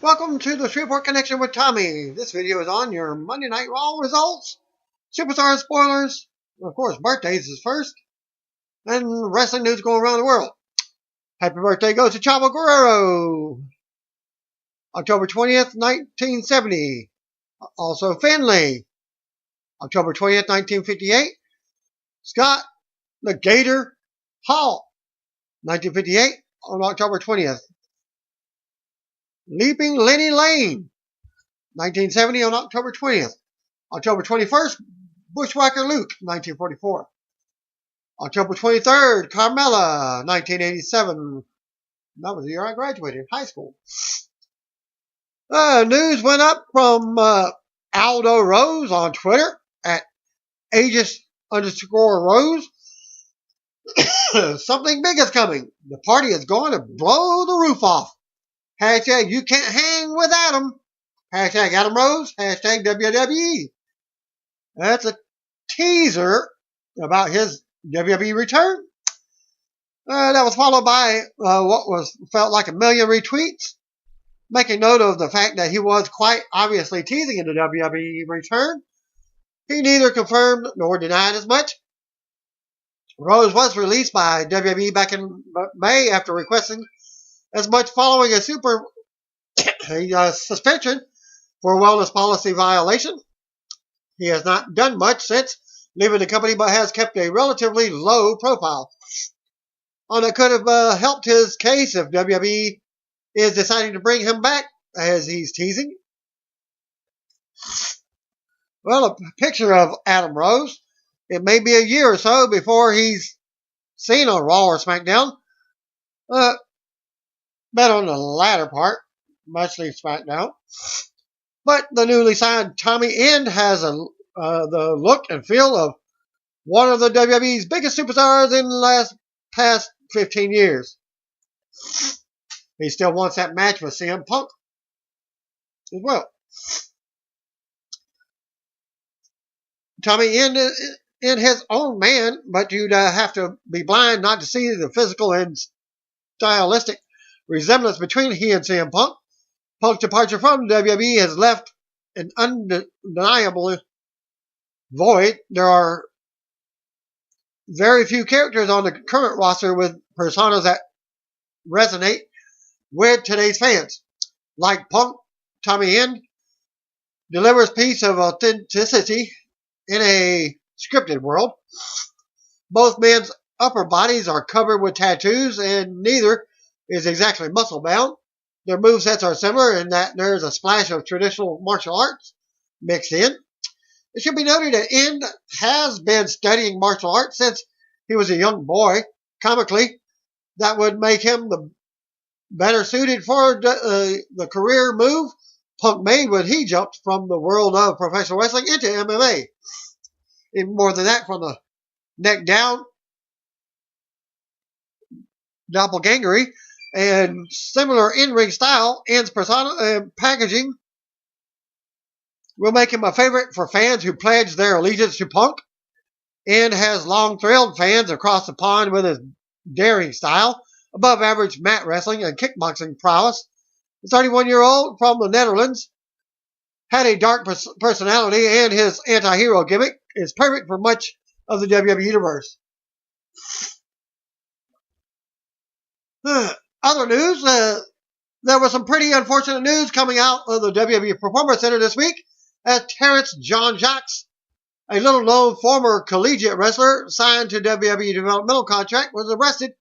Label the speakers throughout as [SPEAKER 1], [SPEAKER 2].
[SPEAKER 1] Welcome to the Shreveport Connection with Tommy. This video is on your Monday Night Raw results, superstar spoilers, of course, birthdays is first, and wrestling news going around the world. Happy birthday goes to Chavo Guerrero, October 20th, 1970. Also Finley, October 20th, 1958. Scott the Gator Hall, 1958 on October 20th. Leaping Lenny Lane, 1970 on October 20th. October 21st, Bushwhacker Luke, 1944. October 23rd, Carmella, 1987. That was the year I graduated high school. News went up from Aldo Rose on Twitter at Aegis_Rose. Something big is coming. The party is going to blow the roof off. Hashtag you can't hang with Adam. Hashtag Adam Rose. Hashtag WWE. That's a teaser about his WWE return. That was followed by what felt like a million retweets, making note of the fact that he was quite obviously teasing in the WWE return. He neither confirmed nor denied as much. Rose was released by WWE back in May after requesting as much following a suspension for a wellness policy violation. He has not done much since leaving the company, but has kept a relatively low profile. That could have helped his case if WWE is deciding to bring him back as he's teasing. Well, a picture of Adam Rose. It may be a year or so before he's seen on Raw or SmackDown. Bet on the latter part, mostly SmackDown. But the newly signed Tommy End has the look and feel of one of the WWE's biggest superstars in the past 15 years. He still wants that match with CM Punk as well. Tommy End in his own man, but you'd have to be blind not to see the physical and stylistic resemblance between he and CM Punk. Punk's departure from WWE has left an undeniable void. There are very few characters on the current roster with personas that resonate with today's fans. Like Punk, Tommy End delivers a piece of authenticity in a scripted world. Both men's upper bodies are covered with tattoos, and neither is exactly muscle bound. Their movesets are similar in that there's a splash of traditional martial arts mixed in. It should be noted that End has been studying martial arts since he was a young boy. Comically, that would make him the better suited for the career move Punk made when he jumped from the world of professional wrestling into MMA. Even more than that, from the neck down, doppelgangery, and similar in-ring style, End's persona and packaging will make him a favorite for fans who pledge their allegiance to Punk. End has long thrilled fans across the pond with his daring style, above average mat wrestling and kickboxing prowess. The 31-year-old from the Netherlands had a dark personality, and his anti-hero gimmick is perfect for much of the WWE universe. Other news, there was some pretty unfortunate news coming out of the WWE Performance Center this week as Terrance Jean-Jacques, a little-known former collegiate wrestler signed to WWE developmental contract, was arrested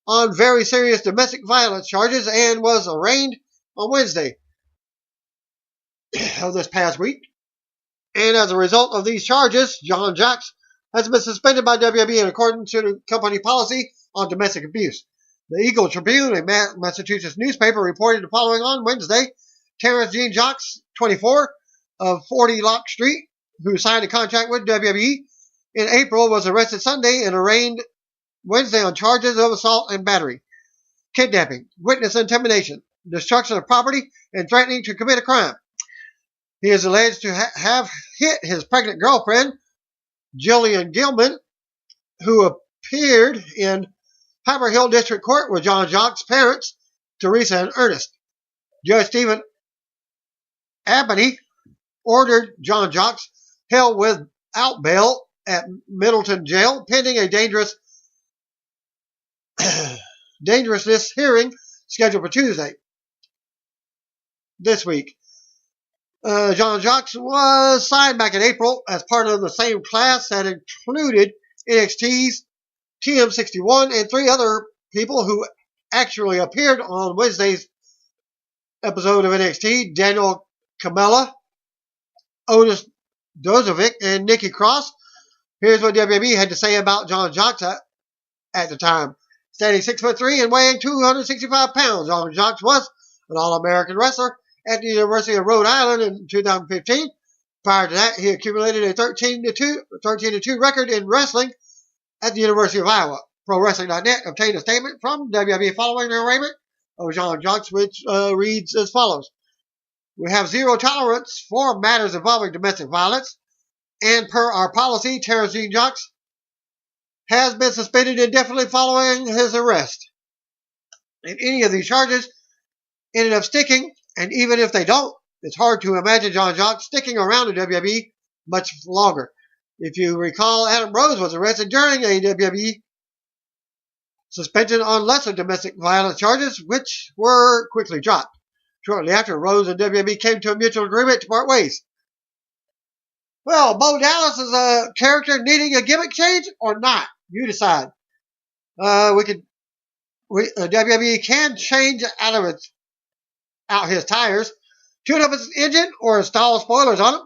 [SPEAKER 1] on very serious domestic violence charges and was arraigned on Wednesday of this past week. And as a result of these charges, Jean-Jacques has been suspended by WWE in accordance to the company policy on domestic abuse. The Eagle Tribune, a Massachusetts newspaper, reported the following on Wednesday. Terrance Jean-Jacques, 24, of 40 Lock Street, who signed a contract with WWE in April, was arrested Sunday and arraigned Wednesday on charges of assault and battery, kidnapping, witness intimidation, destruction of property, and threatening to commit a crime. He is alleged to have hit his pregnant girlfriend, Jillian Gilman, who appeared in Haverhill District Court with Jean-Jacques' parents, Teresa and Ernest. Judge Stephen Abney ordered Jean-Jacques held without bail at Middleton Jail pending a dangerousness hearing scheduled for Tuesday this week. Jean-Jacques was signed back in April as part of the same class that included NXT's TM61 and 3 other people who actually appeared on Wednesday's episode of NXT: Daniel Kamela, Otis Dozovic, and Nikki Cross. Here's what WWE had to say about Jean-Jacques at the time. Standing 6'3" and weighing 265 pounds, Jean-Jacques was an All-American wrestler at the University of Rhode Island in 2015. Prior to that, he accumulated a 13-2 record in wrestling at the University of Iowa. ProWrestling.net obtained a statement from WWE following the arraignment of Jean-Jacques, which reads as follows. We have zero tolerance for matters involving domestic violence, and per our policy, Terrance Jean-Jacques has been suspended indefinitely following his arrest. If any of these charges ended up sticking, and even if they don't, it's hard to imagine Jean-Jacques sticking around in WWE much longer. If you recall, Adam Rose was arrested during a WWE suspension on lesser domestic violence charges, which were quickly dropped. Shortly after, Rose and WWE came to a mutual agreement to part ways. Well, Bo Dallas is a character needing a gimmick change or not? You decide. WWE can change out his tires, tune up his engine, or install spoilers on him,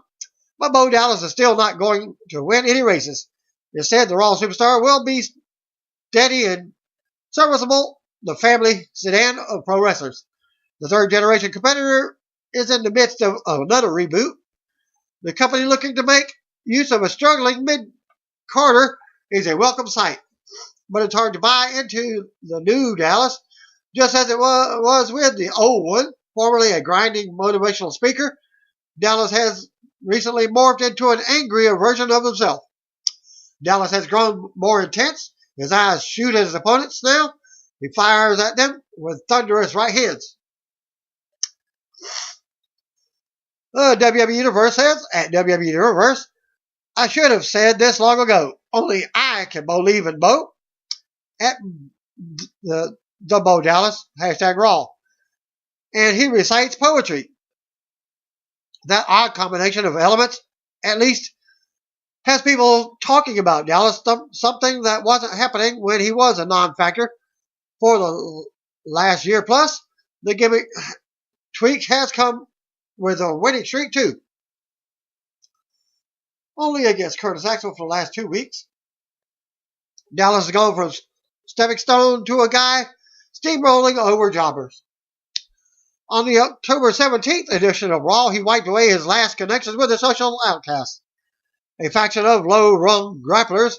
[SPEAKER 1] but Bo Dallas is still not going to win any races. Instead, the Raw superstar will be steady and serviceable, the family sedan of pro wrestlers. The third-generation competitor is in the midst of another reboot. The company looking to make use of a struggling mid-carder is a welcome sight, but it's hard to buy into the new Dallas, just as it was with the old one, formerly a grinding motivational speaker. Dallas has recently morphed into an angrier version of himself. Dallas has grown more intense. His eyes shoot at his opponents now. He fires at them with thunderous right hands. WWE Universe says, at WWE Universe, I should have said this long ago. Only I can believe in Bo. At the Bo Dallas, #Raw. And he recites poetry. That odd combination of elements, at least, has people talking about Dallas, something that wasn't happening when he was a non-factor for the last year plus. The gimmick tweak has come with a winning streak too. Only against Curtis Axel for the last 2 weeks. Dallas has gone from stepping stone to a guy steamrolling over jobbers. On the October 17th edition of Raw, he wiped away his last connections with the social outcasts, a faction of low-rung grapplers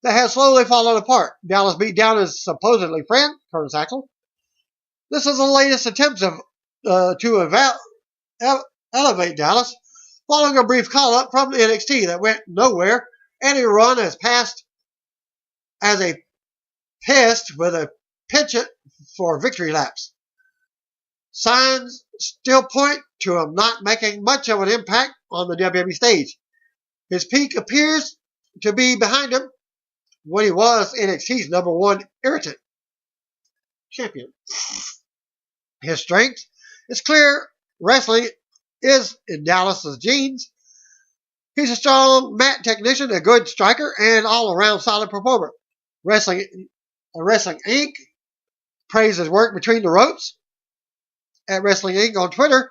[SPEAKER 1] that has slowly fallen apart. Dallas beat down his supposedly friend, Curtis Axel. This is the latest attempt to elevate Dallas, following a brief call-up from NXT that went nowhere, and a run has passed as a pest with a penchant for victory laps. Signs still point to him not making much of an impact on the WWE stage. His peak appears to be behind him when he was NXT's #1 irritant champion. His strength is clear. Wrestling is in Dallas's genes. He's a strong mat technician, a good striker, and all-around solid performer. Wrestling Inc. praised his work between the ropes. At Wrestling Inc. on Twitter,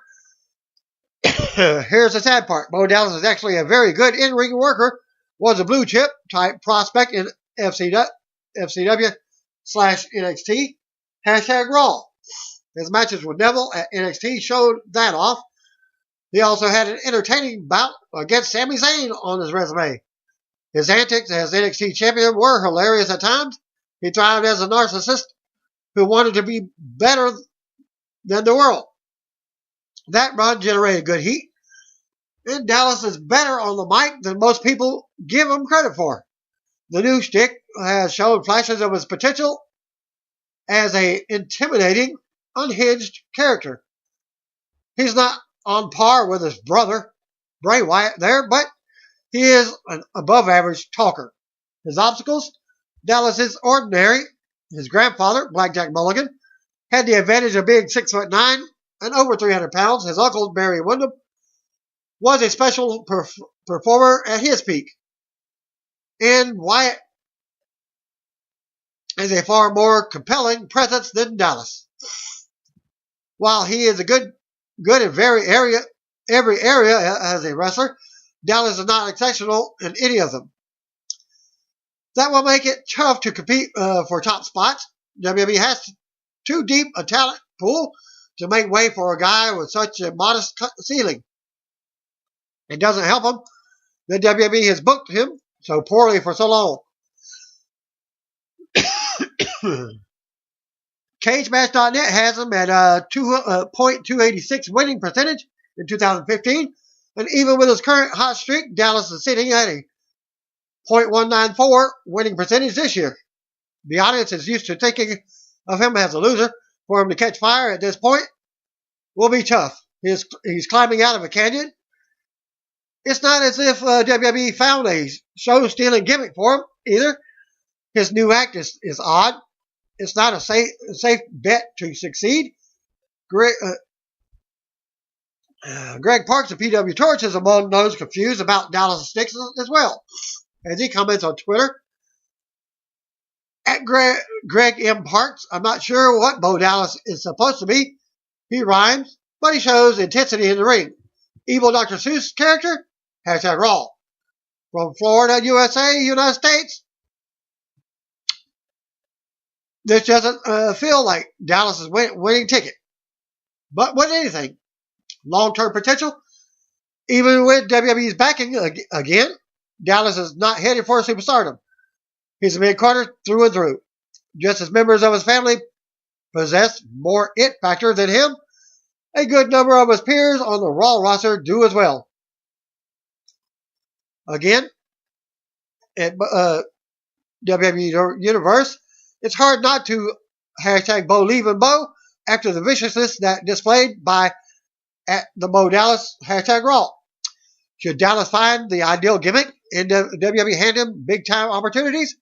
[SPEAKER 1] here's the sad part. Bo Dallas is actually a very good in-ring worker, was a blue chip type prospect in FCW/NXT, #Raw. His matches with Neville at NXT showed that off. He also had an entertaining bout against Sami Zayn on his resume. His antics as NXT champion were hilarious at times. He thrived as a narcissist who wanted to be better than the world. That run generated good heat, and Dallas is better on the mic than most people give him credit for. The new shtick has shown flashes of his potential as an intimidating, unhinged character. He's not on par with his brother, Bray Wyatt, there, but he is an above-average talker. His obstacles? Dallas is ordinary. His grandfather, Blackjack Mulligan, had the advantage of being 6'9" and over 300 pounds. His uncle, Barry Windham, was a special performer at his peak. And Wyatt is a far more compelling presence than Dallas. While he is a good in every area as a wrestler, Dallas is not exceptional in any of them. That will make it tough to compete for top spots. WWE has too deep a talent pool to make way for a guy with such a modest ceiling. It doesn't help him that WWE has booked him so poorly for so long. CageMatch.net has him at a .286 winning percentage in 2015, and even with his current hot streak, Dallas is sitting at a .194 winning percentage this year. The audience is used to thinking of him as a loser. For him to catch fire at this point will be tough. He's climbing out of a canyon. It's not as if WWE found a show-stealing gimmick for him either. His new act is odd. It's not a safe bet to succeed. Greg Parks of PW Torch is among those confused about Dallas Sticks as well. As he comments on Twitter, at Greg M. Parks, I'm not sure what Bo Dallas is supposed to be. He rhymes, but he shows intensity in the ring. Evil Dr. Seuss character? #Raw. From Florida, USA, United States. This doesn't feel like Dallas' winning ticket. But with anything, long-term potential, even with WWE's backing again, Dallas is not headed for superstardom. He's a mid-carder through and through. Just as members of his family possess more it factor than him, a good number of his peers on the Raw roster do as well. Again, at WWE Universe, it's hard not to #Bo leaving Bo after the viciousness that displayed by at the Bo Dallas #Raw. Should Dallas find the ideal gimmick and WWE hand him big time opportunities?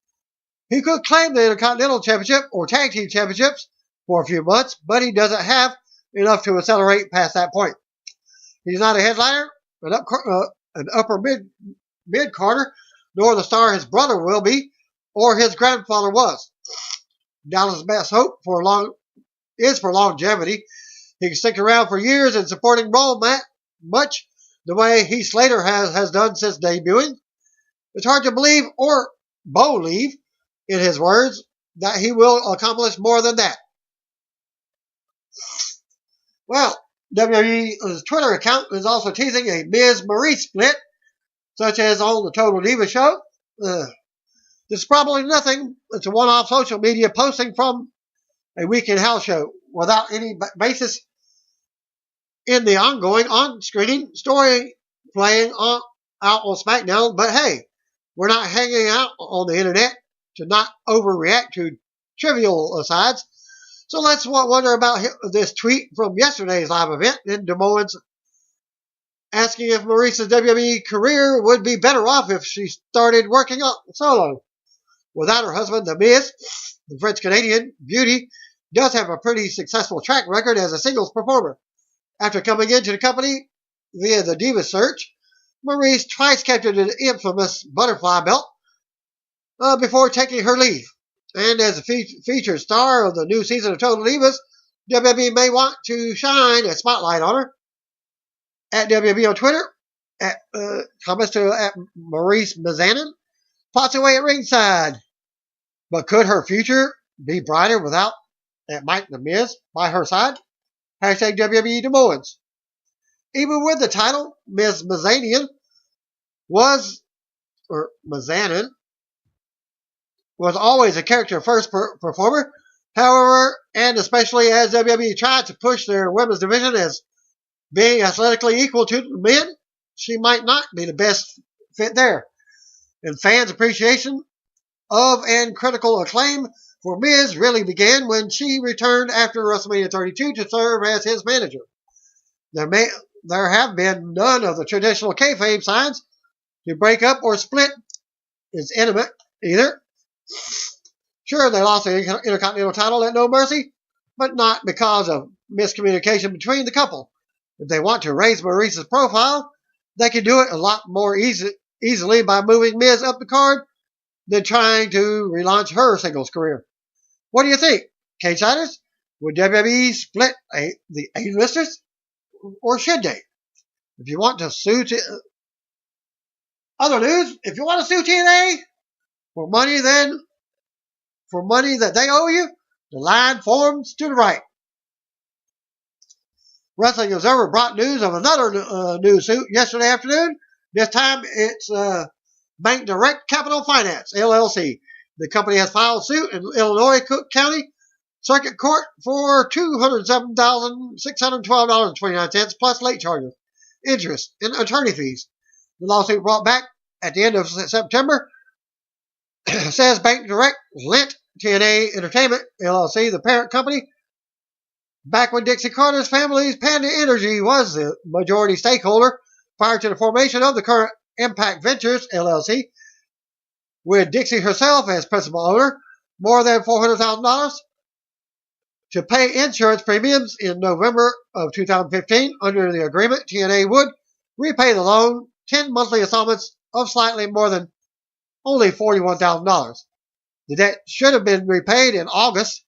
[SPEAKER 1] He could claim the Intercontinental Championship or Tag Team Championships for a few months, but he doesn't have enough to accelerate past that point. He's not a headliner, an upper mid-carder, nor the star his brother will be, or his grandfather was. Dallas' best hope is for longevity. He can stick around for years in supporting role much the way Heath Slater has done since debuting. It's hard to believe or believe, in his words, that he will accomplish more than that. Well, WWE's Twitter account is also teasing a Miz Maryse split, such as on the Total Divas show. This is probably nothing. It's a one-off social media posting from a weekend house show without any basis in the ongoing on-screen story playing out on SmackDown. But hey, we're not hanging out on the internet to not overreact to trivial asides. So let's wonder about this tweet from yesterday's live event in Des Moines, asking if Maryse's WWE career would be better off if she started working solo. Without her husband, The Miz, the French-Canadian beauty, does have a pretty successful track record as a singles performer. After coming into the company via the Divas search, Maryse twice captured the infamous butterfly belt before taking her leave. And as a featured star of the new season of Total Divas, WWE may want to shine a spotlight on her. At WWE on Twitter, comments to at Maryse Mizanin, plots away at ringside. But could her future be brighter without at Mike The Miz by her side? #WWE Des Moines. Even with the title, Ms. Mizanin was always a character first performer. However, and especially as WWE tried to push their women's division as being athletically equal to the men, she might not be the best fit there. And fans' appreciation of and critical acclaim for Miz really began when she returned after WrestleMania 32 to serve as his manager. There have been none of the traditional kayfabe signs to break up or split is intimate either. Sure, they lost the Intercontinental title at No Mercy, but not because of miscommunication between the couple. If they want to raise Maryse's profile, they can do it a lot more easily by moving Miz up the card than trying to relaunch her singles career. What do you think, K-Siders? Would WWE split the A-listers, or should they? If you want to sue other news, if you want to sue TNA for money that they owe you, the line forms to the right. Wrestling Observer brought news of another new suit yesterday afternoon. This time it's Bank Direct Capital Finance, LLC. The company has filed suit in Illinois Cook County Circuit Court for $207,612.29 plus late charges, interest, and attorney fees. The lawsuit brought back at the end of September says Bank Direct lent TNA Entertainment, LLC, the parent company, back when Dixie Carter's family's Panda Energy was the majority stakeholder prior to the formation of the current Impact Ventures, LLC, with Dixie herself as principal owner, more than $400,000 to pay insurance premiums in November of 2015. Under the agreement, TNA would repay the loan 10 monthly installments of slightly more than only $41,000. The debt should have been repaid in August,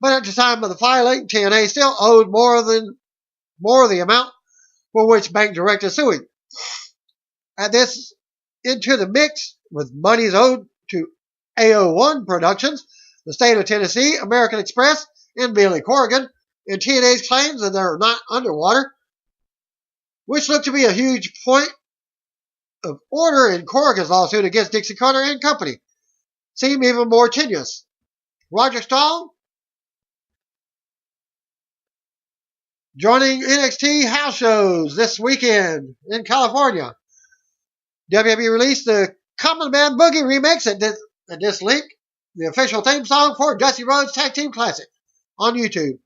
[SPEAKER 1] but at the time of the filing, TNA still owed more of the amount for which Bank Direct is suing. Add this into the mix with monies owed to AO1 Productions, the state of Tennessee, American Express, and Billy Corrigan, and TNA's claims that they're not underwater, which look to be a huge point of order in Corrigan's lawsuit against Dixie Carter and Company, seem even more tenuous. Roger Strong joining NXT house shows this weekend in California. WWE released the Common Man Boogie remix at this link, the official theme song for Dusty Rhodes Tag Team Classic on YouTube.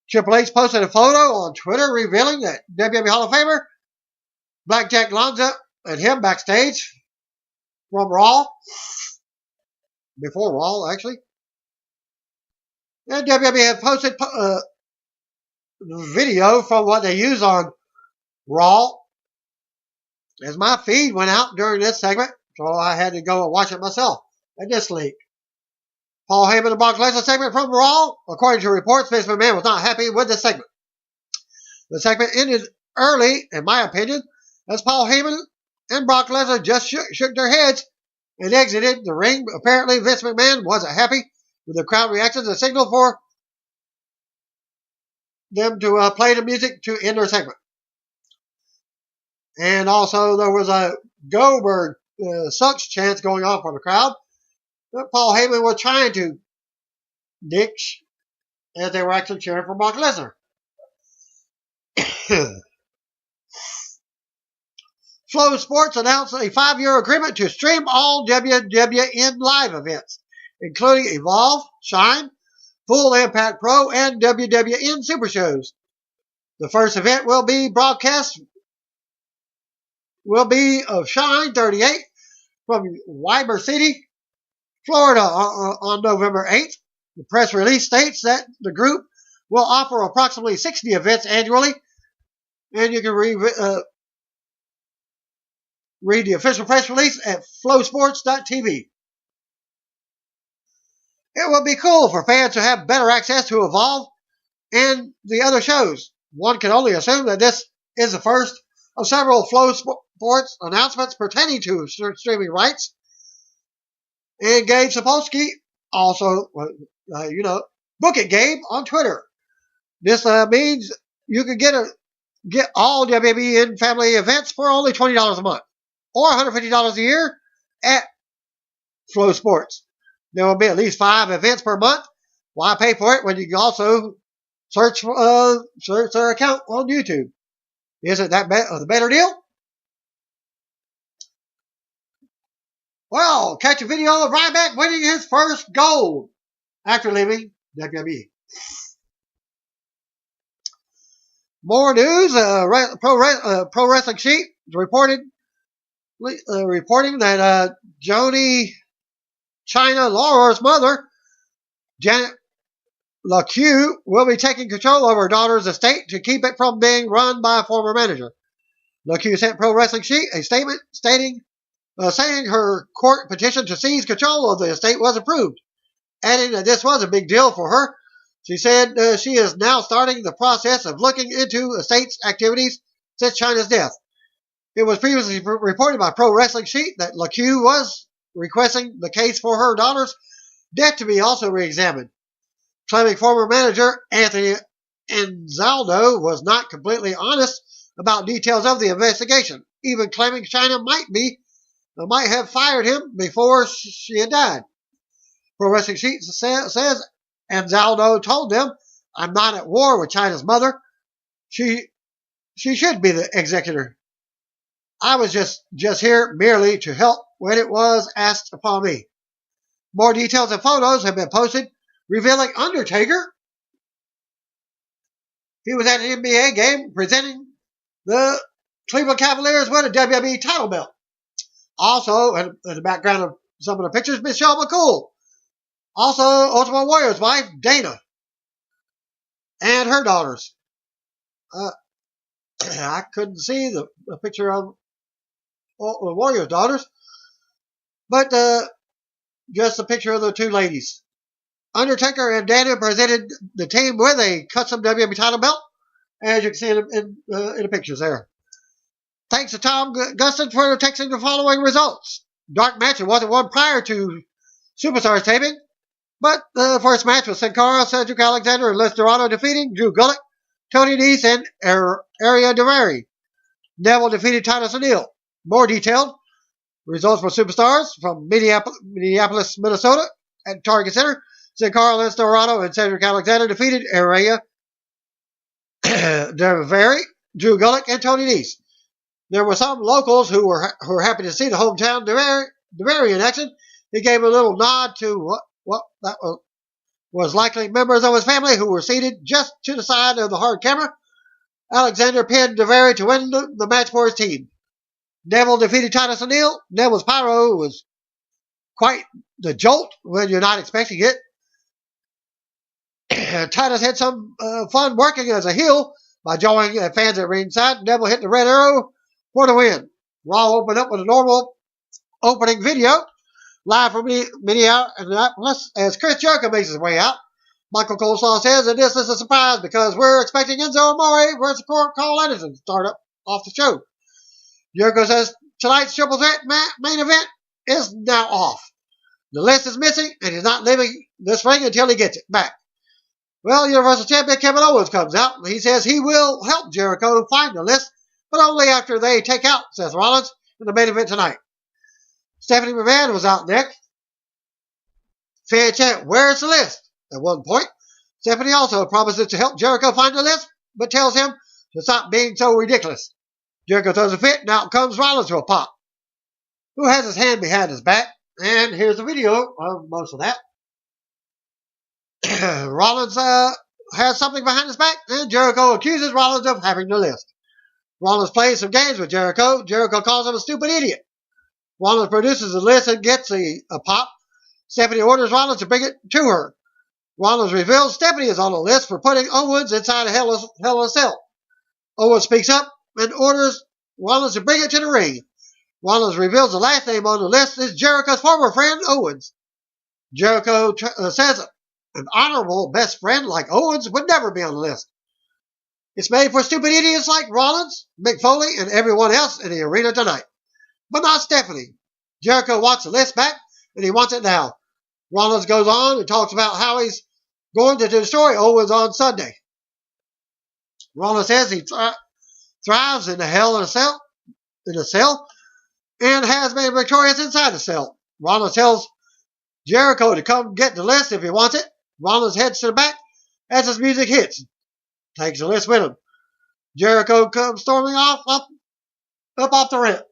[SPEAKER 1] Triple H posted a photo on Twitter revealing that WWE Hall of Famer Blackjack Lanza and him backstage from Raw, before Raw actually. And WWE had posted video from what they use on Raw. As my feed went out during this segment, so I had to go and watch it myself at this link. Paul Heyman and Brock Lesnar segment from Raw. According to reports, Vince McMahon was not happy with the segment. The segment ended early, in my opinion, as Paul Heyman and Brock Lesnar just shook their heads and exited the ring. Apparently, Vince McMahon wasn't happy with the crowd reactions and signaled for them to play the music to end their segment. And also, there was a Goldberg sucks chance going on from the crowd that Paul Heyman was trying to ditch as they were actually cheering for Brock Lesnar. Flosports announced a 5-year agreement to stream all WWN live events, including Evolve, Shine, Full Impact Pro, and WWN Super Shows. The first event will be of Shine 38 from Weber City, Florida on November 8th. The press release states that the group will offer approximately 60 events annually, and you can read the official press release at flosports.tv. It will be cool for fans to have better access to Evolve and the other shows. One can only assume that this is the first of several Flosports announcements pertaining to streaming rights. And Gabe Sapolsky also, book it, Gabe, on Twitter. This means you can get all WWN family events for only $20 a month or $150 a year at Flosports. There will be at least 5 events per month. Why pay for it when you can also search their account on YouTube? Isn't that the better deal? Well, catch a video of Ryback winning his first gold after leaving WWE. More news. Pro Wrestling Sheet reporting that Joni Chyna Laura's mother, Janet LaQ, will be taking control of her daughter's estate to keep it from being run by a former manager. LaQ sent Pro Wrestling Sheet a statement saying her court petition to seize control of the estate was approved, adding that this was a big deal for her. She said she is now starting the process of looking into estate's activities since Chyna's death. It was previously reported by Pro Wrestling Sheet that LaQ was requesting the case for her daughter's death to be also re-examined, claiming former manager Anthony Anzaldo was not completely honest about details of the investigation, even claiming Chyna might have fired him before she had died. Pro Wrestling Sheet says Anzaldo told them, "I'm not at war with Chyna's mother. She should be the executor. I was just here merely to help when it was asked upon me." More details and photos have been posted revealing Undertaker. He was at an NBA game presenting the Cleveland Cavaliers with a WWE title belt. Also, in the background of some of the pictures, Michelle McCool. Also, Ultimate Warrior's wife, Dana. And her daughters. I couldn't see the picture of the Warrior's daughters. But just a picture of the two ladies. Undertaker and Dana presented the team with a custom WWE title belt, as you can see in the pictures there. Thanks to Tom Gustin for texting the following results. Dark match wasn't one prior to Superstars taping, but the first match was Sin Cara, Cedric Alexander, and Les Dorado defeating Drew Gulak, Tony Nese, and Ariya Daivari. Neville defeated Titus O'Neil. More detailed results for Superstars from Minneapolis, Minnesota at Target Center. Sin Cara, Les Dorado, and Cedric Alexander defeated Ariya Daivari, Drew Gulak, and Tony Nese. There were some locals who were happy to see the hometown Daivari in action. He gave a little nod to what that was likely members of his family who were seated just to the side of the hard camera. Alexander pinned Daivari to win the match for his team. Neville defeated Titus O'Neil. Neville's pyro was quite the jolt when you're not expecting it. Titus had some fun working as a heel by joining fans at ringside. Neville hit the red arrow for the win. Raw opened up with a normal opening video. Live from Minneapolis as Chris Jericho makes his way out. Michael Coleslaw says that this is a surprise because we're expecting Enzo Amore versus Carl Anderson to start up off the show. Jericho says tonight's triple threat main event is now off. The list is missing and he's not leaving this ring until he gets it back. Well, Universal Champion Kevin Owens comes out and he says he will help Jericho find the list, but only after they take out Seth Rollins in the main event tonight. Stephanie McMahon was out next. Fan chant, "Where's the list?" At one point, Stephanie also promises to help Jericho find the list, but tells him to stop being so ridiculous. Jericho throws a fit, and out comes Rollins to a pop, who has his hand behind his back. And here's a video of most of that. Rollins has something behind his back, and Jericho accuses Rollins of having the list. Rollins plays some games with Jericho. Jericho calls him a stupid idiot. Rollins produces the list and gets a pop. Stephanie orders Rollins to bring it to her. Rollins reveals Stephanie is on the list for putting Owens inside a Hell in a Cell. Owens speaks up and orders Rollins to bring it to the ring. Rollins reveals the last name on the list is Jericho's former friend, Owens. Jericho says an honorable best friend like Owens would never be on the list. It's made for stupid idiots like Rollins, Mick Foley, and everyone else in the arena tonight. But not Stephanie. Jericho wants the list back, and he wants it now. Rollins goes on and talks about how he's going to destroy Owens on Sunday. Rollins says he thrives in the Hell in a Cell, and has been victorious inside the cell. Rollins tells Jericho to come get the list if he wants it. Rollins heads to the back as his music hits. Takes the list with him. Jericho comes storming off off the ramp.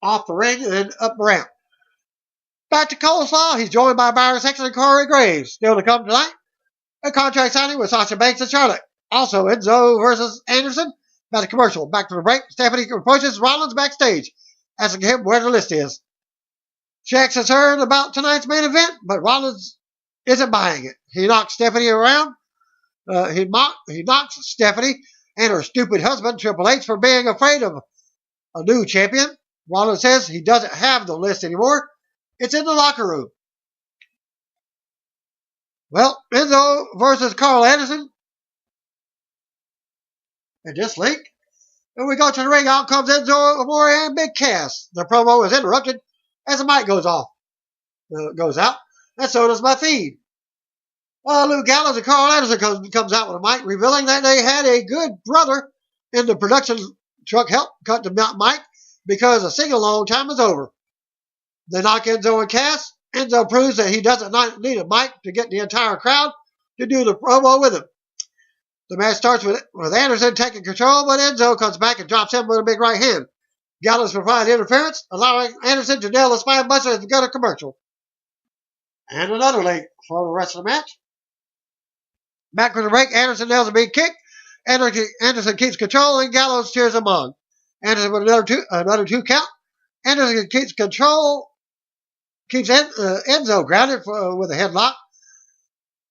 [SPEAKER 1] Off the ring and up the ramp. Back to Coleslaw. He's joined by Byron Saxton and Corey Graves. Still to come tonight, a contract signing with Sasha Banks and Charlotte. Also, Enzo versus Anderson. About a commercial. Back from the break. Stephanie approaches Rollins backstage, asking him where the list is. She asks concerned about tonight's main event, but Rollins isn't buying it. He knocks Stephanie around. He knocks Stephanie and her stupid husband, Triple H, for being afraid of a new champion. Rollins says he doesn't have the list anymore. It's in the locker room. Well, Enzo versus Carl Anderson. And this link. And we go to the ring. Out comes Enzo Amore and Big Cass. The promo is interrupted as the mic goes out. And so does my feed. Luke Gallows and Carl Anderson comes out with a mic, revealing that they had a good brother in the production truck help cut the mic because the sing-along time is over. They knock Enzo and Cass. Enzo proves that he doesn't need a mic to get the entire crowd to do the promo with him. The match starts with Anderson taking control, but Enzo comes back and drops him with a big right hand. Gallows provides interference, allowing Anderson to nail the spine buster at the gutter commercial. And another link for the rest of the match. Back from the break, Anderson nails a big kick. Anderson keeps control, and Gallows cheers him on. Anderson with another two count. Anderson keeps control, keeps Enzo grounded with a headlock.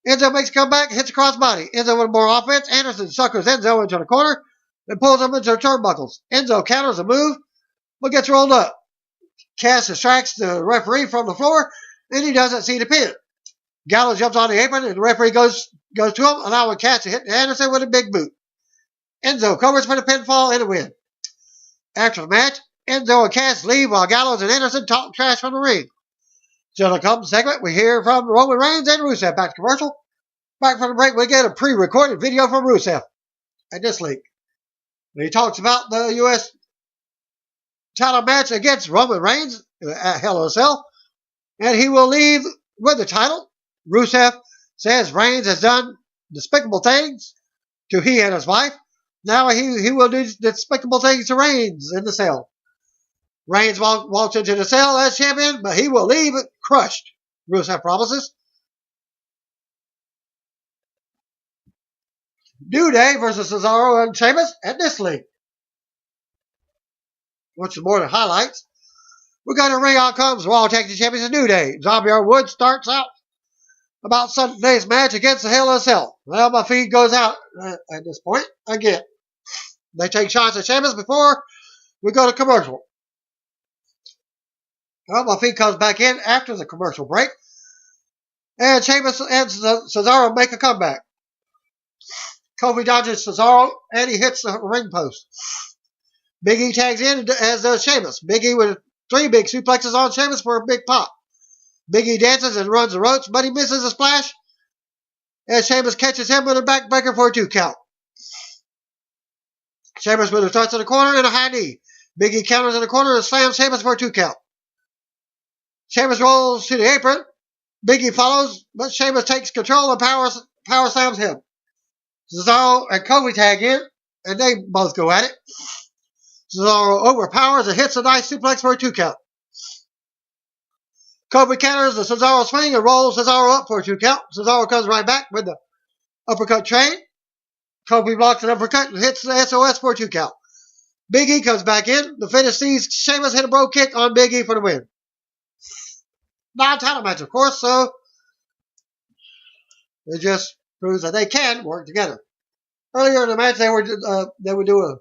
[SPEAKER 1] Enzo makes a comeback, hits a crossbody. Enzo with more offense. Anderson suckers Enzo into the corner and pulls him into the turnbuckles. Enzo counters the move, but gets rolled up. Cass distracts the referee from the floor, and he doesn't see the pin. Gallows jumps on the apron, and the referee goes to him, allowing Cass to hit Anderson with a big boot. Enzo covers for the pinfall and a win. After the match, Enzo and Cass leave while Gallows and Anderson talk trash from the ring. So the come segment, we hear from Roman Reigns and Rusev. Back to commercial. Back from the break, we get a pre-recorded video from Rusev at this link. He talks about the U.S. title match against Roman Reigns at Hell in a Cell, and he will leave with the title. Rusev says Reigns has done despicable things to he and his wife. Now he will do despicable things to Reigns in the cell. Reigns walks into the cell as champion, but he will leave crushed, Rusev promises. New Day versus Cesaro and Sheamus at this link. Which is more than highlights. We're going to ring out comes Raw Tag Team Champions New Day. Zombie Wood starts out about Sunday's match against the Hell in a Cell. Well, my feed goes out at this point again. They take shots at Sheamus before we go to commercial. Well, my feed comes back in after the commercial break. And Sheamus and Cesaro make a comeback. Kofi dodges Cesaro and he hits the ring post. Big E tags in as does Sheamus. Big E with 3 big suplexes on Sheamus for a big pop. Big E dances and runs the ropes, but he misses a splash. And Sheamus catches him with a backbreaker for a 2 count. Sheamus with a touch in the corner and a high knee. Big E counters in the corner and slams Sheamus for a 2 count. Sheamus rolls to the apron. Big E follows, but Sheamus takes control and power slams him. Cesaro and Kofi tag in, and they both go at it. Cesaro overpowers and hits a nice suplex for a 2 count. Kofi counters the Cesaro swing and rolls Cesaro up for a 2 count. Cesaro comes right back with the uppercut train. Kofi blocks an uppercut and hits the SOS for a 2 count. Big E comes back in. The finish sees Sheamus hit a bro kick on Big E for the win. Non-title match, of course, so it just proves that they can work together. Earlier in the match, they would do a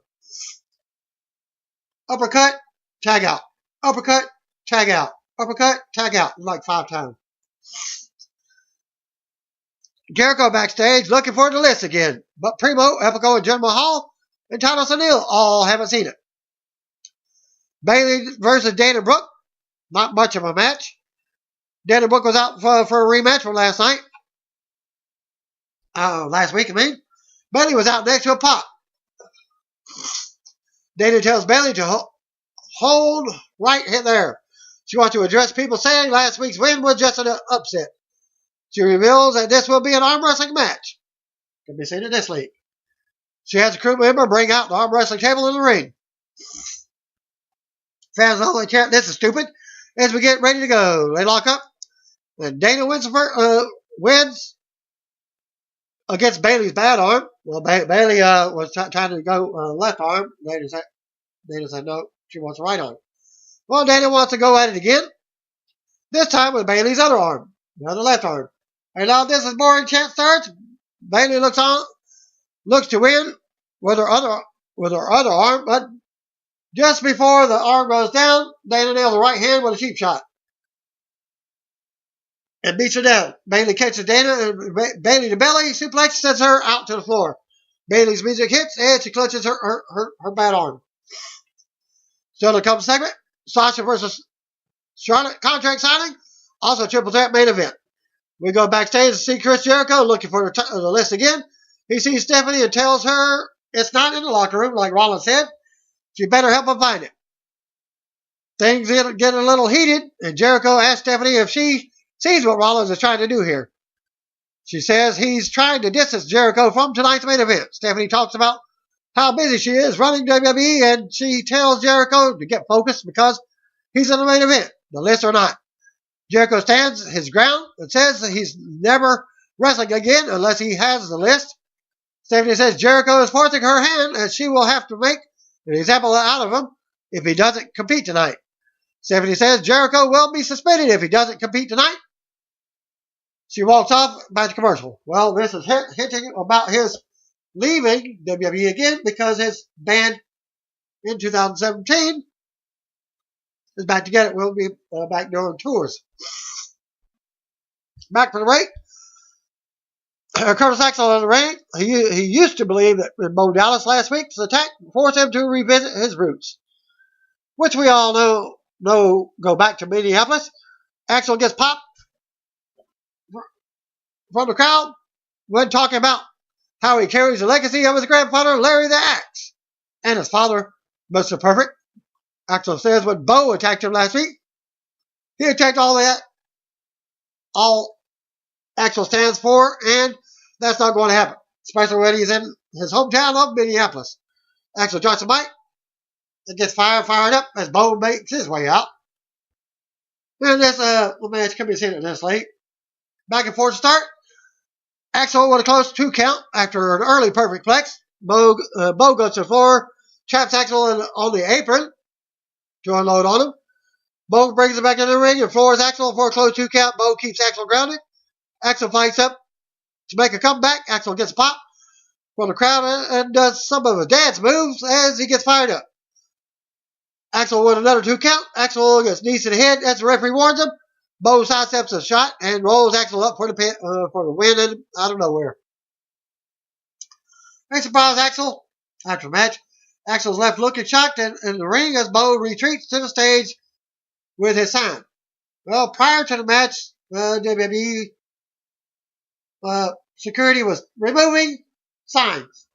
[SPEAKER 1] uppercut, tag out, uppercut, tag out, uppercut, tag out, like 5 times. Jericho backstage looking for the list again, but Primo, Epico, and Jinder Mahal and Titus O'Neil all haven't seen it. Bayley versus Dana Brooke, not much of a match. Dana Brooke was out for a rematch from last night. Last week, I mean. Bayley was out next to a pop. Dana tells Bayley to hold right here there. She wants to address people saying last week's win was just an upset. She reveals that this will be an arm wrestling match. Can be seen in this league. She has a crew member bring out the arm wrestling table in the ring. Fans only chant, "This is stupid," as we get ready to go. They lock up. And Dana wins against Bayley's bad arm. Well, Bailey was trying to go left arm. Dana said no, she wants the right arm. Well, Dana wants to go at it again. This time with Bailey's other arm, the other left arm. And now this is boring chance starts. Bailey looks to win with her other arm, but just before the arm goes down, Dana nails the right hand with a cheap shot and beats her down. Bailey catches Dana and Bailey to belly suplex sends her out to the floor. Bailey's music hits and she clutches her bad arm. So the couple segment, Sasha versus Charlotte contract signing, also triple threat main event. We go backstage to see Chris Jericho looking for the list again. He sees Stephanie and tells her it's not in the locker room, like Rollins said. She better help him find it. Things get a little heated, and Jericho asks Stephanie if she sees what Rollins is trying to do here. She says he's trying to distance Jericho from tonight's main event. Stephanie talks about how busy she is running WWE, and she tells Jericho to get focused because he's in the main event, the list or not. Jericho stands his ground and says that he's never wrestling again unless he has the list. Stephanie says Jericho is forcing her hand and she will have to make an example out of him if he doesn't compete tonight. Stephanie says Jericho will be suspended if he doesn't compete tonight. She walks off back to commercial. Well, this is hinting about his leaving WWE again because his band in 2017 is back together. We'll be back doing tours. Back for the break. Curtis Axel in the ring. He used to believe that Bo Dallas last week's attack forced him to revisit his roots, which we all know go back to Minneapolis. Axel gets popped from the crowd when talking about how he carries the legacy of his grandfather, Larry the Axe, and his father, Mr. Perfect. Axel says when Bo attacked him last week, he attacked all Axel stands for, and that's not going to happen, especially when he's in his hometown of Minneapolis. Axel drops the mic and gets fired up as Bo makes his way out. And this match can be seen at this late. Back and forth to start. Axel with a close 2 count after an early perfect plex. Bo goes to the floor, traps Axel on the apron to unload on him. Bo brings it back into the ring and floors Axel for a close 2 count. Bo keeps Axel grounded. Axel fights up to make a comeback. Axel gets popped from the crowd and does some of his dance moves as he gets fired up. Axel with another 2 count. Axel gets knees to the head as the referee warns him. Bo sidesteps a shot and rolls Axel up for the win out of nowhere. They surprise Axel after the match. Axel's left looking shocked in the ring as Bo retreats to the stage with his sign. Well, prior to the match, WWE security was removing signs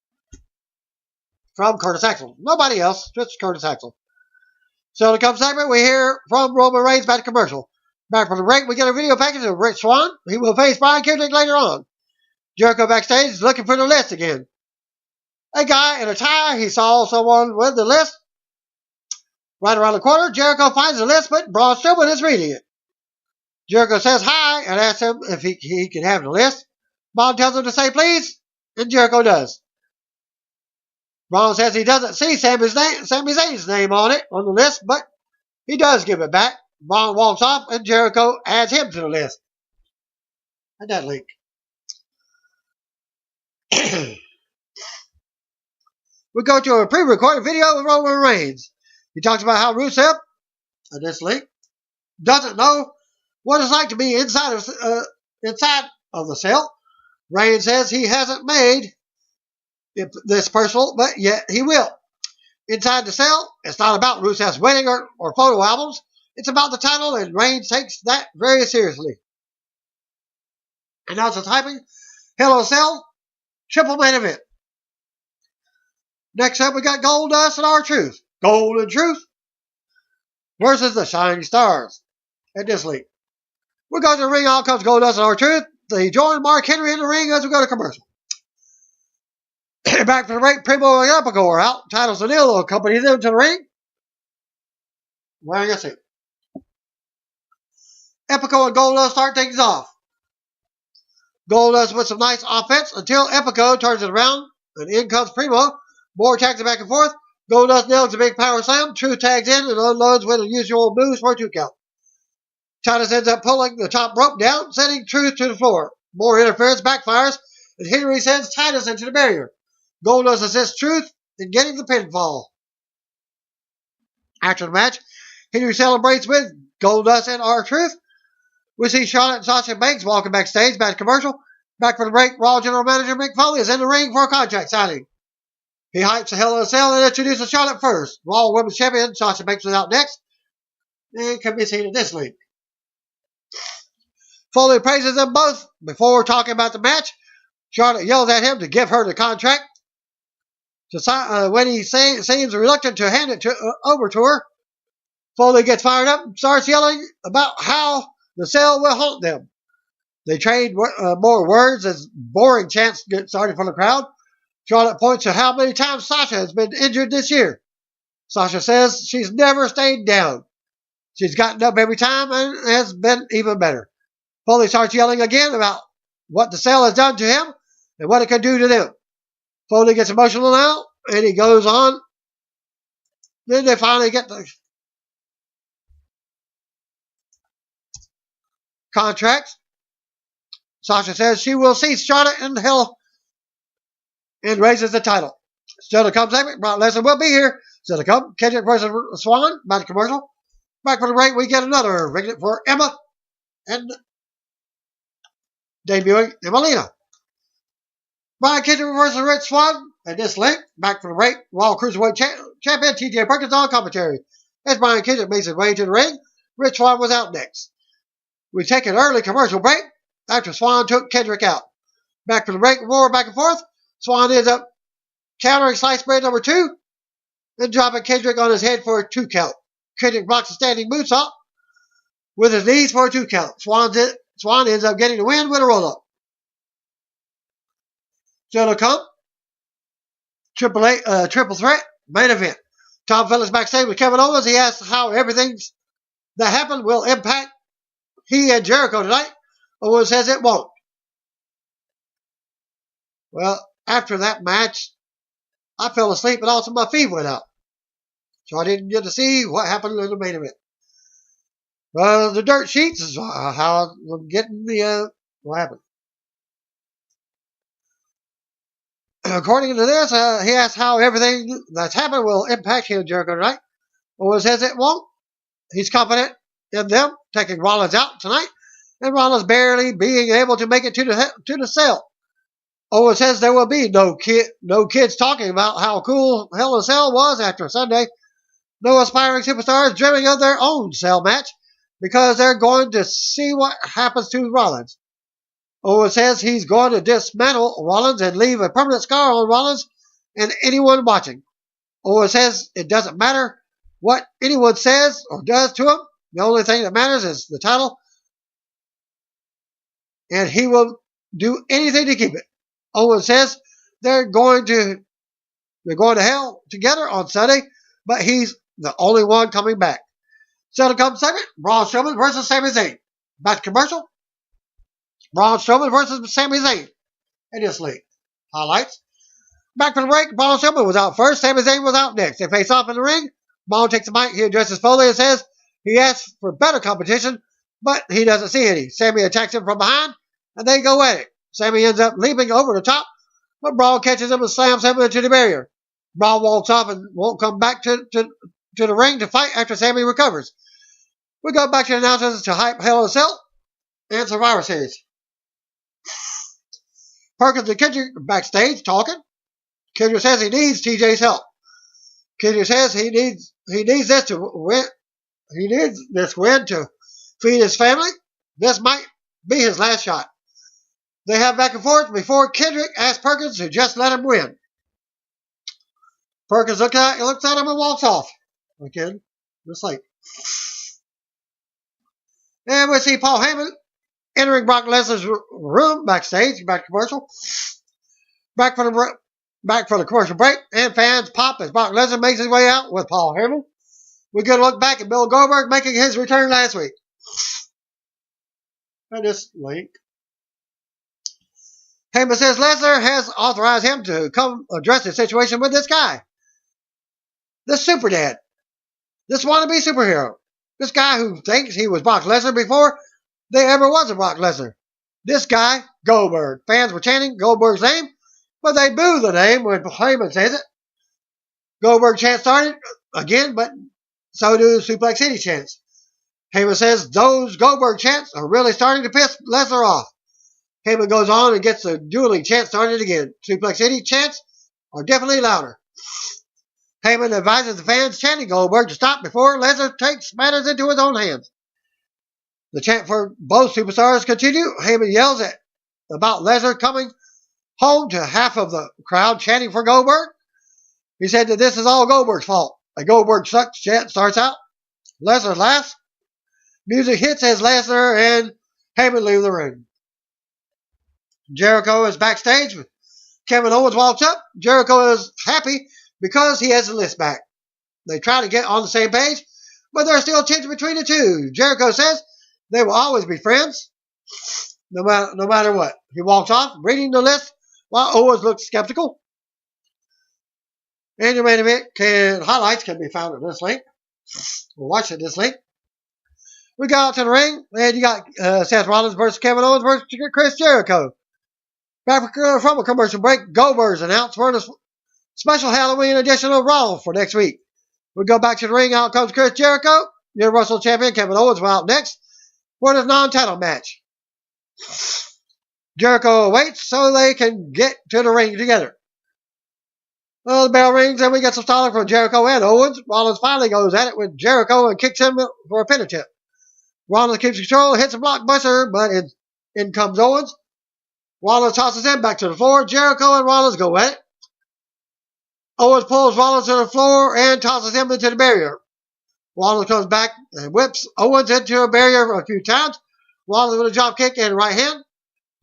[SPEAKER 1] from Curtis Axel. Nobody else, just Curtis Axel. So to come segment, we hear from Roman Reigns back to commercial. Back from the break, we get a video package of Rich Swann. He will face Brian Kendrick later on. Jericho backstage is looking for the list again. A guy in a tie, he saw someone with the list. Right around the corner, Jericho finds the list, but Braun Strowman is reading it. Jericho says hi and asks him if he can have the list. Braun tells him to say please, and Jericho does. Braun says he doesn't see Sami Zayn's name on the list, but he does give it back. Braun walks off, and Jericho adds him to the list. And that link. We go to a pre-recorded video with Roman Reigns. He talks about how Rusev, and this link, doesn't know what it's like to be inside of the cell. Reigns says he hasn't made this personal, but yet he will. Inside the cell, it's not about Rusev's wedding or photo albums. It's about the title, and Reigns takes that very seriously. And now it's typing, Hell in a Cell, triple main event. Next up, we got Goldust and R-Truth. Gold and Truth versus the Shining Stars. At this link. We go to the ring, out comes Goldust and R-Truth. They join Mark Henry in the ring as we go to commercial. Back from the break, Primo and Epico are out. Titles Danilo accompany them to the ring. Wearing a suit. Epico and Goldust start things off. Goldust with some nice offense until Epico turns it around And in comes Primo. More attacks back and forth. Goldust nails a big power slam. Truth tags in and unloads with the usual moves for a 2 count. Titus ends up pulling the top rope down, sending Truth to the floor. More interference backfires, and Henry sends Titus into the barrier. Goldust assists Truth in getting the pinfall. After the match, Henry celebrates with Goldust and R-Truth. We see Charlotte and Sasha Banks walking backstage. Back commercial. Back for the break, Raw General Manager Mick Foley is in the ring for a contract signing. He hypes the Hell in a Cell and introduces Charlotte first. Raw Women's Champion Sasha Banks is out next and can be seen in this link. Foley praises them both before talking about the match. Charlotte yells at him to give her the contract. When he seems reluctant to hand it over to her, Foley gets fired up and starts yelling about how the cell will haunt them. They trade more words as boring chants get started from the crowd. Charlotte points to how many times Sasha has been injured this year. Sasha says she's never stayed down. She's gotten up every time and has been even better. Foley starts yelling again about what the cell has done to him and what it can do to them. Foley gets emotional now, and he goes on. Then they finally get the contracts. Sasha says she will see Charlotte in hell and raises the title. Still to come segment. Brock Lesnar will be here. Still to come. Kendrick versus Swan. Back commercial. Back for the break. We get another ring for Emma and debuting Emelina. Brian Kendrick versus Rich Swann. And this link. Back for the break. Raw Cruiserweight Champion TJ Perkins on commentary. As Brian Kendrick makes his way to the ring, Rich Swann was out next. We take an early commercial break after Swann took Kendrick out. Back for the break. More back and forth. Swann ends up countering slice bread number 2 and dropping Kendrick on his head for a 2 count. Kendrick blocks a standing moonsault with his knees for a 2 count. Swann ends up getting the win with a roll up. Still to come. Triple threat main event. Tom Phillips backstage with Kevin Owens. He asks how everything that happened will impact he and Jericho tonight. Owens says it won't. Well, after that match, I fell asleep and also my feed went out. So I didn't get to see what happened in the main event. The dirt sheets is how I'm getting what happened. According to this, he asked how everything that's happened will impact him and Jericho tonight. Owens says it won't. He's confident in them taking Rollins out tonight, and Rollins barely being able to make it to the cell. Owens says there will be no kids talking about how cool Hell in a Cell was after Sunday. No aspiring superstars dreaming of their own cell match because they're going to see what happens to Rollins. Owens says he's going to dismantle Rollins and leave a permanent scar on Rollins and anyone watching. Owens says it doesn't matter what anyone says or does to him. The only thing that matters is the title, and he will do anything to keep it. Owens says they're going to hell together on Sunday, but he's the only one coming back. So to come second, Braun Strowman versus Sami Zayn. Back to commercial. Braun Strowman versus Sami Zayn. In this league. Highlights. Back from the break, Braun Strowman was out first. Sami Zayn was out next. They face off in the ring. Braun takes the mic. He addresses Foley and says he asks for better competition, but he doesn't see any. Sami attacks him from behind, and they go at it. Sami ends up leaping over the top, but Braun catches him and slams him into the barrier. Braun walks off and won't come back to the ring to fight after Sami recovers. We go back to the announcers to hype Hell in a Cell and Survivor Series. Perkins and Kendrick backstage talking. Kendrick says he needs TJ's help. Kendrick says he needs this to win. He needs this win to feed his family. This might be his last shot. They have back and forth before Kendrick asks Perkins to just let him win. Perkins looks at him and walks off. Again, just like. And we see Paul Heyman entering Brock Lesnar's room backstage. Back commercial. Back for the commercial break. And fans pop as Brock Lesnar makes his way out with Paul Heyman. We get a look back at Bill Goldberg making his return last week. And this link. Heyman says Lesnar has authorized him to come address the situation with this guy. This super dad. This wannabe superhero. This guy who thinks he was Brock Lesnar before there ever was a Brock Lesnar. This guy, Goldberg. Fans were chanting Goldberg's name, but they boo the name when Heyman says it. Goldberg chant started again, but so do Suplex City chants. Heyman says those Goldberg chants are really starting to piss Lesnar off. Heyman goes on and gets the dueling chant started again. Suplex City chants are definitely louder. Heyman advises the fans chanting Goldberg to stop before Lesnar takes matters into his own hands. The chant for both superstars continue. Heyman yells about Lesnar coming home to half of the crowd chanting for Goldberg. He said that this is all Goldberg's fault. A Goldberg sucks chant starts out. Lesnar laughs. Music hits as Lesnar and Heyman leave the ring. Jericho is backstage. Kevin Owens walks up. Jericho is happy because he has the list back. They try to get on the same page, but there's still tension between the two. Jericho says they will always be friends, no matter what. He walks off, reading the list, while Owens looks skeptical. And your main event highlights can be found at this link. We'll watch at this link. We go out to the ring, and you got Seth Rollins versus Kevin Owens versus Chris Jericho. Back from a commercial break, Goldberg's announced for the special Halloween edition of Raw for next week. We go back to the ring. Out comes Chris Jericho. Universal Champion Kevin Owens will out next for this non-title match. Jericho waits so they can get to the ring together. Well, the bell rings and we get some stalling from Jericho and Owens. Rollins finally goes at it with Jericho and kicks him for a pin attempt. Rollins keeps control, hits a blockbuster, but in comes Owens. Rollins tosses him back to the floor. Jericho and Rollins go at it. Owens pulls Rollins to the floor and tosses him into the barrier. Rollins comes back and whips Owens into a barrier a few times. Rollins with a drop kick and right hand.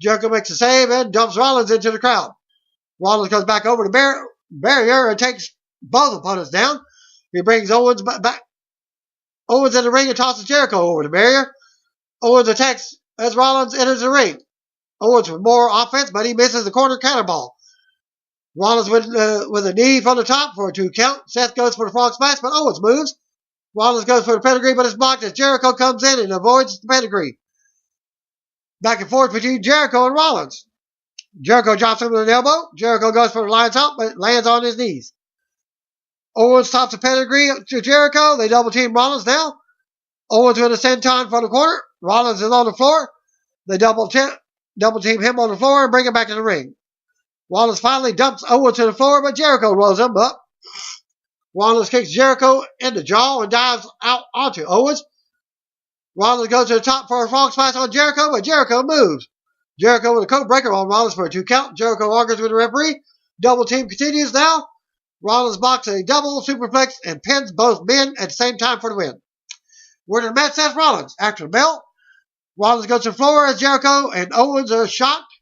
[SPEAKER 1] Jericho makes a save and dumps Rollins into the crowd. Rollins comes back over the barrier and takes both opponents down. He brings Owens back. Owens in the ring and tosses Jericho over the barrier. Owens attacks as Rollins enters the ring. Owens with more offense, but he misses the corner counterball. Rollins with a knee from the top for a 2 count. Seth goes for the frog smash, but Owens moves. Rollins goes for the pedigree, but it's blocked as Jericho comes in and avoids the pedigree. Back and forth between Jericho and Rollins. Jericho drops him with an elbow. Jericho goes for the lion's hump, but lands on his knees. Owens stops the pedigree to Jericho. They double team Rollins now. Owens with a senton from the corner. Rollins is on the floor. They double team him on the floor and bring him back to the ring. Rollins finally dumps Owens to the floor, but Jericho rolls him up. Rollins kicks Jericho in the jaw and dives out onto Owens. Rollins goes to the top for a frog splash on Jericho, but Jericho moves. Jericho with a code breaker on Rollins for a 2 count. Jericho argues with the referee. Double team continues now. Rollins blocks a double superplex and pins both men at the same time for the win. We're to the match, Seth Rollins. After the bell, Rollins goes to the floor as Jericho and Owens are shocked.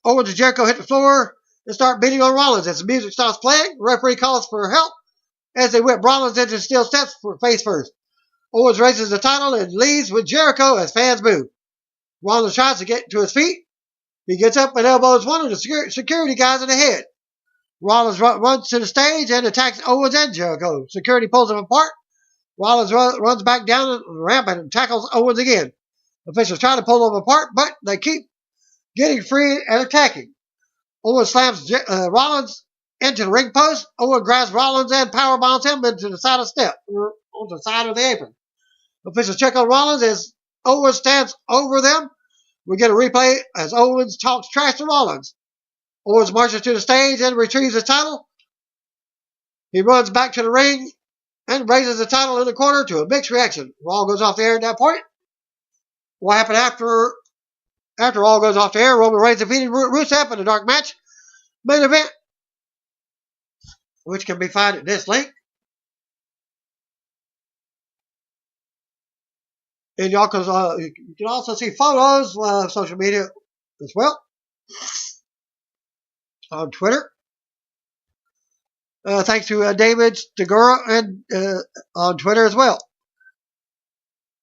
[SPEAKER 1] Owens and Jericho hit the floor and start beating on Rollins. As the music stops playing, the referee calls for help as they whip Rollins into steel steps for face first. Owens raises the title and leaves with Jericho as fans boo. Rollins tries to get to his feet. He gets up and elbows one of the security guys in the head. Rollins runs to the stage and attacks Owens and Jericho. Security pulls them apart. Rollins runs back down the ramp and tackles Owens again. Officials try to pull them apart, but they keep getting free and attacking. Owens slams Rollins into the ring post. Owens grabs Rollins and powerbombs him into the side of the step, or onto the side of the apron. Officials check on Rollins as Owens stands over them. We get a replay as Owens talks trash to Rollins. Owens marches to the stage and retrieves his title. He runs back to the ring and raises the title in the corner to a mixed reaction. Raw goes off the air at that point. What happened after Raw goes off the air? Roman Reigns defeated Rusev in a dark match. Main event, which can be found at this link. And y'all you can also see photos of social media as well. On Twitter. Thanks to David Stegura and on Twitter as well.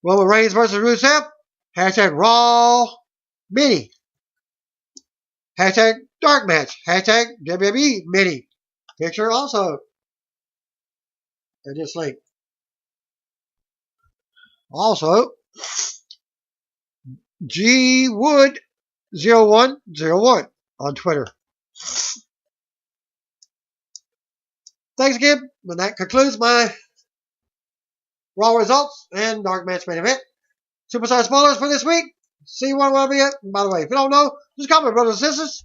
[SPEAKER 1] Roman Reigns versus Rusev. Hashtag Raw Mini. Hashtag dark match. Hashtag WWE mini. Picture also in this link. Also, gwood0101 on Twitter. Thanks again. And that concludes my Raw results and dark match main event. Superstar spoilers for this week. See what will be it. By the way, if you don't know, just call me brothers and sisters.